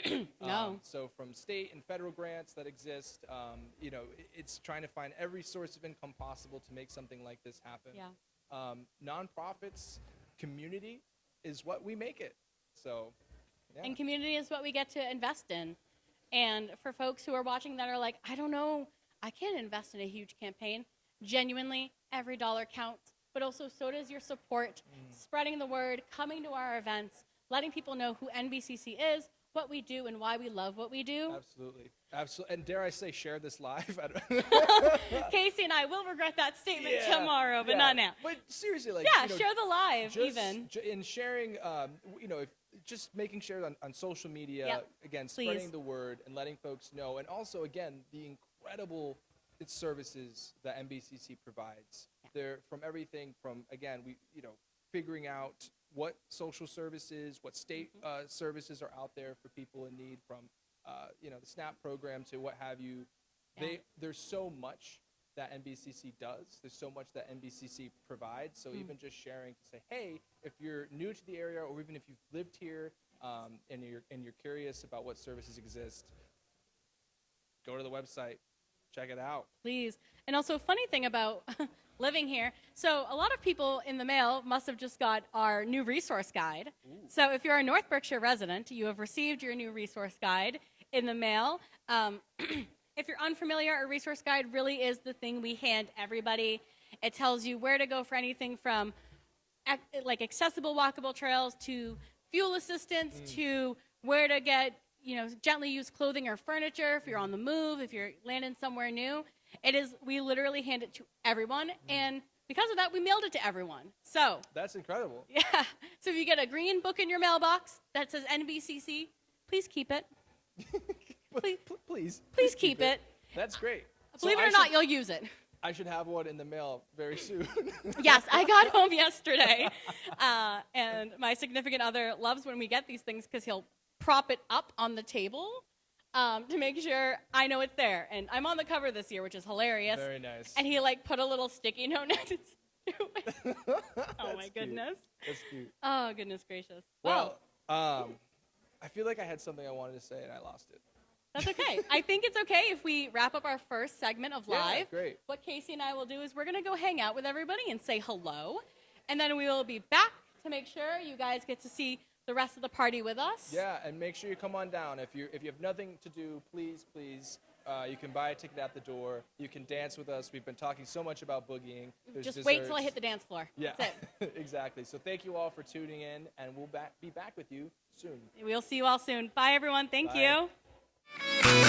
No. So from state and federal grants that exist, it's trying to find every source of income possible to make something like this happen. Yeah. Nonprofits, community is what we make it. So, yeah. And community is what we get to invest in. And for folks who are watching that are like, I don't know, I can't invest in a huge campaign. Genuinely, every dollar counts. But also, so does your support, spreading the word, coming to our events, letting people know who NBcc is, what we do, and why we love what we do. Absolutely. Absolutely. And dare I say, share this live. Casey and I will regret that statement Yeah, tomorrow, but yeah. not now. But seriously, like, Yeah, share the live just even. in sharing, if just making sure on social media, Yep. again, Please. spreading the word and letting folks know, and also again the incredible services that NBcc provides. They're from everything from, again, figuring out what social services, what state services are out there for people in need, from the SNAP program to what have you. Yeah. There's so much that NBcc does. There's so much that NBcc provides. So even just sharing to say, hey, if you're new to the area, or even if you've lived here and you're curious about what services exist, go to the website, check it out. Please. And also, funny thing about living here, so a lot of people in the mail must have just got our new resource guide. So if you're a North Berkshire resident, you have received your new resource guide in the mail. If you're unfamiliar, a resource guide really is the thing we hand everybody. It tells you where to go for anything from accessible walkable trails to fuel assistance to where to get gently used clothing or furniture if you're on the move, if you're landing somewhere new. We literally hand it to everyone, and because of that, we mailed it to everyone. So That's incredible. yeah, so if you get a green book in your mailbox that says NBcc, please keep it. Please keep it. That's great. Believe So it or not, you'll use it. I should have one in the mail very soon. Yes, I got home yesterday, and my significant other loves when we get these things because he'll prop it up on the table to make sure I know it's there. And I'm on the cover this year, which is hilarious. Very nice. And he put a little sticky note next to it. Oh my goodness. That's cute. Oh goodness gracious. Well, I feel like I had something I wanted to say and I lost it. That's okay. I think it's okay if we wrap up our first segment of Yeah, live. great. What Casey and I will do is we're going to go hang out with everybody and say hello. And then we will be back to make sure you guys get to see the rest of the party with us. Yeah, and make sure you come on down. If you have nothing to do, please, you can buy a ticket at the door. You can dance with us. We've been talking so much about boogieing. There's Just wait till I desserts. hit the dance floor. Yeah, That's it. exactly. So thank you all for tuning in, and we'll be back with you soon. We'll see you all soon. Bye, everyone. Thank Bye. you.